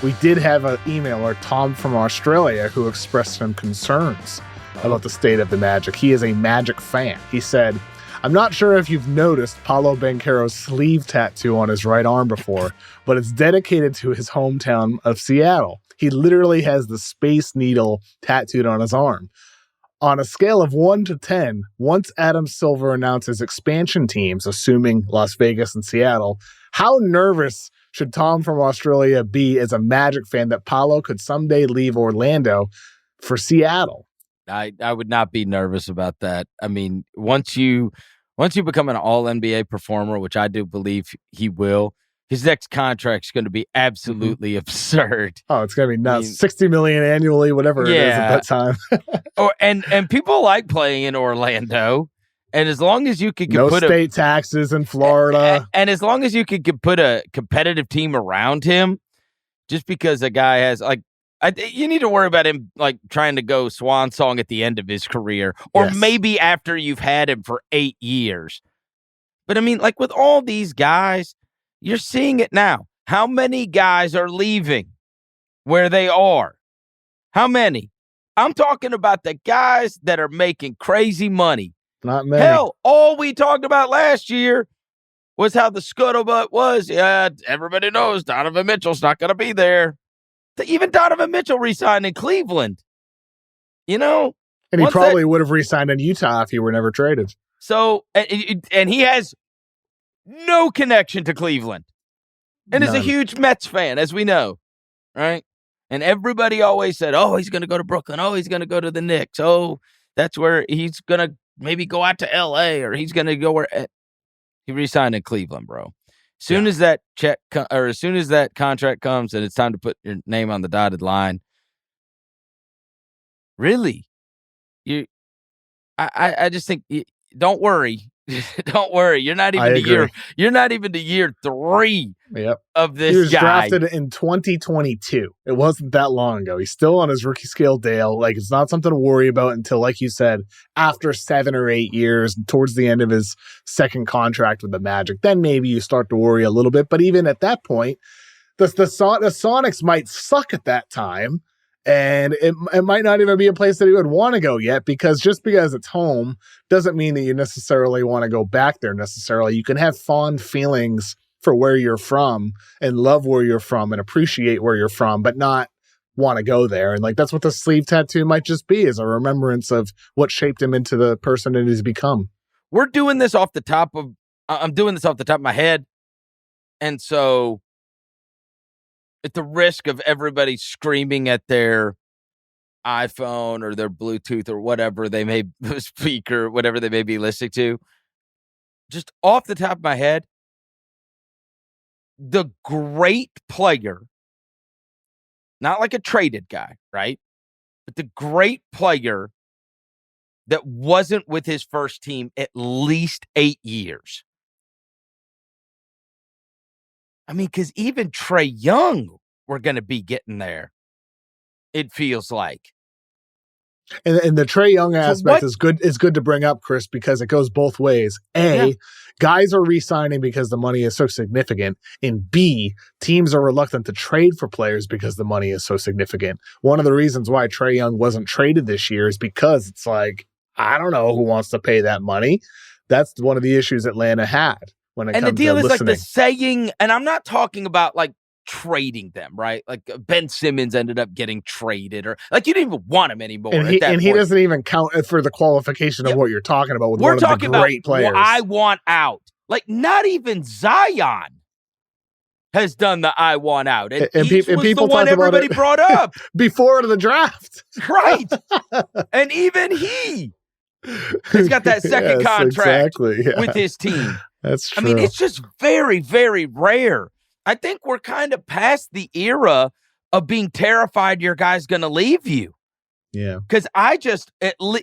we did have an emailer, Tom from Australia, who expressed some concerns about the state of the Magic. He is a Magic fan. He said, I'm not sure if you've noticed Paolo Banchero's sleeve tattoo on his right arm before, but it's dedicated to his hometown of Seattle. He literally has the Space Needle tattooed on his arm. On a scale of 1 to 10, once Adam Silver announces expansion teams, assuming Las Vegas and Seattle, how nervous should Tom from Australia be as a Magic fan that Paolo could someday leave Orlando for Seattle? I would not be nervous about that. I mean, once you become an all-NBA performer, which I do believe he will, his next contract's going to be absolutely absurd. Oh, it's going to be nuts. $60 million annually, whatever it is at that time. and people like playing in Orlando. And as long as you could put state taxes in Florida. And as long as you could put a competitive team around him, just because a guy has you need to worry about him like trying to go swan song at the end of his career, or maybe after you've had him for 8 years. But I mean, like with all these guys, you're seeing it now. How many guys are leaving where they are? How many? I'm talking about the guys that are making crazy money. Not many. Hell, all we talked about last year was how the scuttlebutt was. Yeah, everybody knows Donovan Mitchell's not going to be there. Even Donovan Mitchell re-signed in Cleveland. You know? And he probably would have re-signed in Utah if he were never traded. So, and he has no connection to Cleveland. And is a huge Mets fan, as we know. Right? And everybody always said, oh, he's going to go to Brooklyn. Oh, he's going to go to the Knicks. Oh, that's where he's going to maybe go out to L.A. or he's going to go where he re-signed in Cleveland, bro. As soon as that as soon as that contract comes and it's time to put your name on the dotted line, really, I just think don't worry. Don't worry. You're not even to year 3 of this guy. He was drafted in 2022. It wasn't that long ago. He's still on his rookie scale deal. Like, it's not something to worry about until, like you said, after 7 or 8 years, towards the end of his second contract with the Magic. Then maybe you start to worry a little bit. But even at that point, the Sonics might suck at that time. And it might not even be a place that he would want to go yet, because just because it's home doesn't mean that you necessarily want to go back there necessarily. You can have fond feelings for where you're from and love where you're from and appreciate where you're from, but not want to go there. And like, that's what the sleeve tattoo might just be, is a remembrance of what shaped him into the person that he's become. We're doing this off the top of, I'm doing this off the top of my head. And so, at the risk of everybody screaming at their iPhone or their Bluetooth or whatever they may speaker, whatever they may be listening to, just off the top of my head, the great player, not like a traded guy, right? But the great player that wasn't with his first team at least 8 years. I mean, because even Trae Young, we're going to be getting there, it feels like. And the Trae Young aspect is good to bring up, Chris, because it goes both ways. Guys are re-signing because the money is so significant. And B, teams are reluctant to trade for players because the money is so significant. One of the reasons why Trae Young wasn't traded this year is because it's like, I don't know who wants to pay that money. That's one of the issues Atlanta had. And the deal is like the saying, and I'm not talking about like trading them, right? Like Ben Simmons ended up getting traded, or like you didn't even want him anymore. And he doesn't even count for the qualification of what you're talking about with one of the great players. I want out. Like not even Zion has done the I want out. And people the one everybody brought up before the draft. Right. And even he's got that second contract with his team. That's true. I mean, it's just very, very rare. I think we're kind of past the era of being terrified your guy's going to leave you. Yeah. Because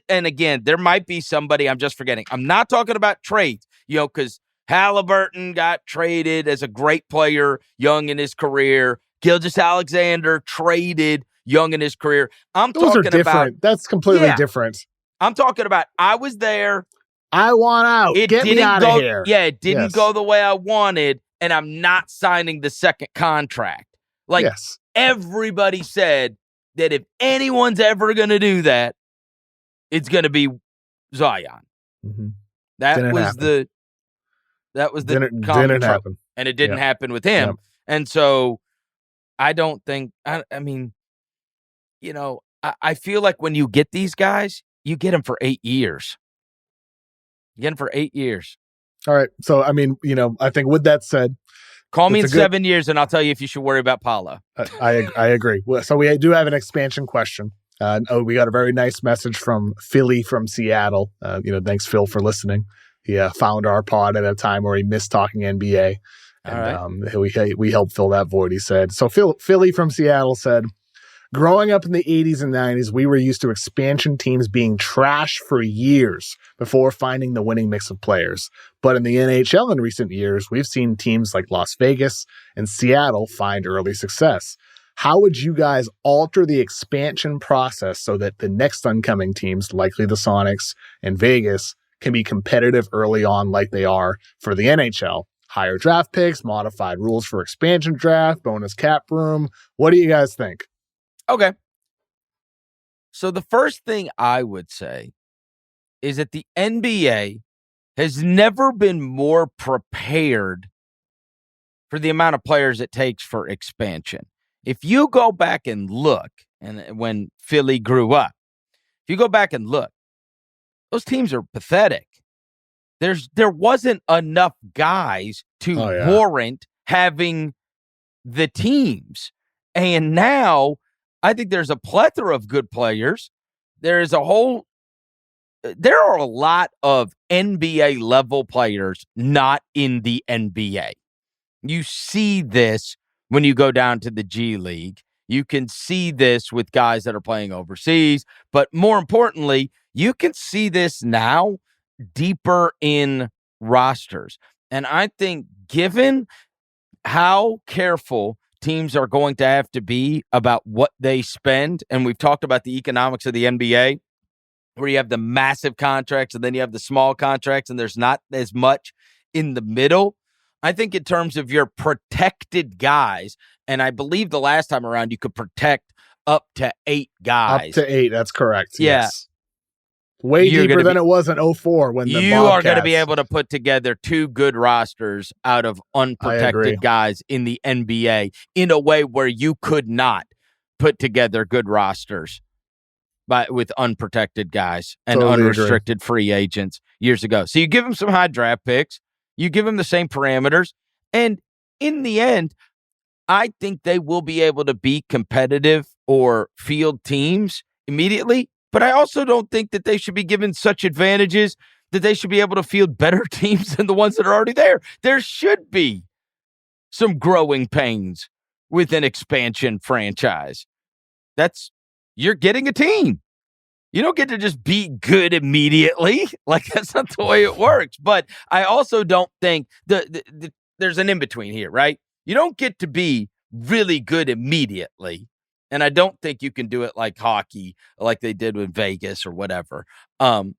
and again, there might be somebody I'm just forgetting. I'm not talking about trades, because Halliburton got traded as a great player, young in his career. Gilgeous-Alexander traded young in his career. Those are different. That's completely different. I'm talking about, I was there. I want out. Get me out of here. Yeah, it didn't go the way I wanted, and I'm not signing the second contract. Like, everybody said that if anyone's ever going to do that, it's going to be Zion. Mm-hmm. That was the common didn't trope. happen. And it didn't happen with him. Yep. And so I don't think, I mean, I feel like when you get these guys, you get them for 8 years. You get them for 8 years. All right. So, I mean, I think with that said, call me in 7 years and I'll tell you if you should worry about Paolo. I agree. So we do have an expansion question. We got a very nice message from Philly from Seattle. Thanks, Phil, for listening. He found our pod at a time where he missed talking NBA. And we helped fill that void, he said. So Philly from Seattle said, growing up in the 80s and 90s, we were used to expansion teams being trash for years before finding the winning mix of players. But in the NHL in recent years, we've seen teams like Las Vegas and Seattle find early success. How would you guys alter the expansion process so that the next oncoming teams, likely the Sonics and Vegas, can be competitive early on like they are for the NHL? Higher draft picks, modified rules for expansion draft, bonus cap room. What do you guys think? Okay. So the first thing I would say is that the NBA has never been more prepared for the amount of players it takes for expansion. If you go back and look, and when Philly grew up, if you go back and look, those teams are pathetic. There wasn't enough guys to warrant having the teams. And now I think there's a plethora of good players. There are a lot of NBA level players not in the NBA. You see this when you go down to the G League. You can see this with guys that are playing overseas. But more importantly, you can see this now deeper in rosters. And I think given how careful teams are going to have to be about what they spend, and we've talked about the economics of the NBA, where you have the massive contracts and then you have the small contracts and there's not as much in the middle. I think in terms of your protected guys, and I believe the last time around you could protect up to 8 guys. Up to 8, that's correct. Yeah. Yes. Way deeper than it was in 2004 when the you are going to be able to put together 2 good rosters out of unprotected guys in the NBA in a way where you could not put together good rosters with unprotected guys and unrestricted free agents years ago. So you give them some high draft picks, you give them the same parameters, and in the end, I think they will be able to be competitive or field teams immediately. But I also don't think that they should be given such advantages that they should be able to field better teams than the ones that are already there. There should be some growing pains with an expansion franchise. You're getting a team. You don't get to just be good immediately. Like, that's not the way it works. But I also don't think there's an in-between here, right? You don't get to be really good immediately. And I don't think you can do it like hockey, like they did with Vegas or whatever. So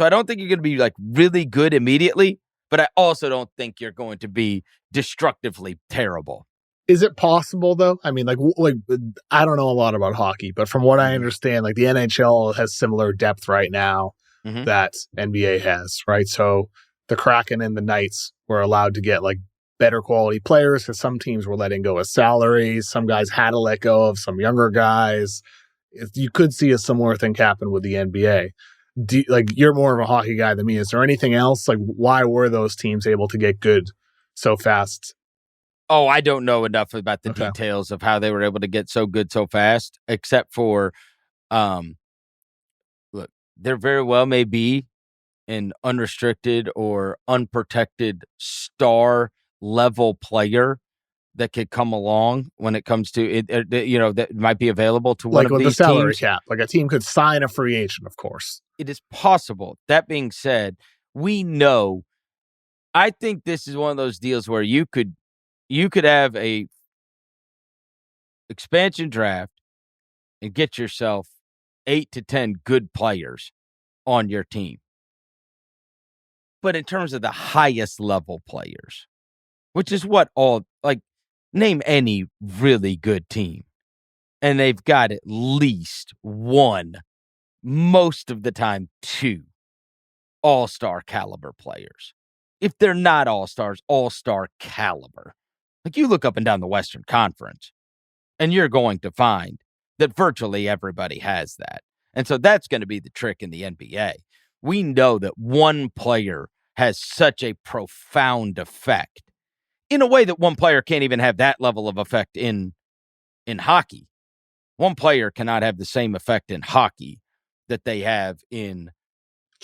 I don't think you're going to be like really good immediately, but I also don't think you're going to be destructively terrible. Is it possible though? I mean, like I don't know a lot about hockey, but from what I understand, like the NHL has similar depth right now that NBA has, right? So the Kraken and the Knights were allowed to get like better quality players because some teams were letting go of salaries. Some guys had to let go of some younger guys. You could see a similar thing happen with the NBA. You're more of a hockey guy than me. Is there anything else? Like, why were those teams able to get good so fast? Oh, I don't know enough about the details of how they were able to get so good so fast, except for, look, there very well may be an unrestricted or unprotected star level player that could come along when it comes to it, that might be available to one of these teams. Like with the salary cap, like a team could sign a free agent, of course. It is possible. That being said, we know, I think this is one of those deals where you could have a expansion draft and get yourself 8 to 10 good players on your team. But in terms of the highest level players, which is what name any really good team. and they've got at least one, most of the time two, all-star caliber players. If they're not all-stars, all-star caliber. Like, you look up and down the Western Conference, and you're going to find that virtually everybody has that. And so that's going to be the trick in the NBA. We know that one player has such a profound effect in a way that one player can't even have that level of effect in hockey. One player cannot have the same effect in hockey that they have in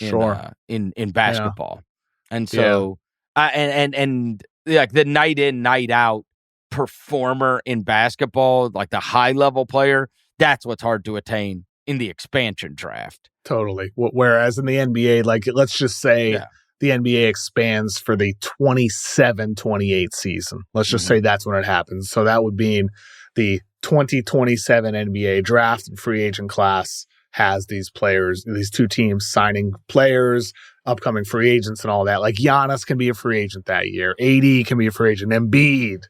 basketball. Yeah. And so and like the night in, night out performer in basketball, like the high level player, that's what's hard to attain in the expansion draft. Totally. Whereas in the NBA, like, let's just say the NBA expands for the 27-28 season. Let's just say that's when it happens. So that would mean the 2027 NBA draft and free agent class has these players, these two teams signing players, upcoming free agents and all that. Like, Giannis can be a free agent that year. AD can be a free agent. Embiid,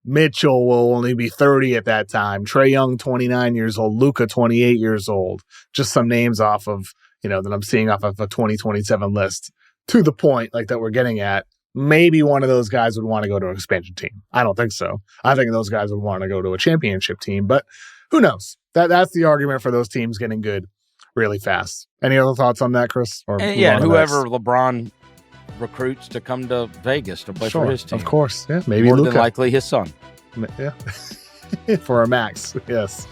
Mitchell will only be 30 at that time. Trae Young, 29 years old. Luka, 28 years old. Just some names off of, that I'm seeing off of a 2027 list. To the point, like, that we're getting at, maybe one of those guys would want to go to an expansion team. I don't think so. I think those guys would want to go to a championship team, but who knows? That's the argument for those teams getting good really fast. Any other thoughts on that, Chris? Or whoever LeBron recruits to come to Vegas to play for his team. Of course. Yeah, maybe more Luka. than likely his son. Yeah. For a max. Yes.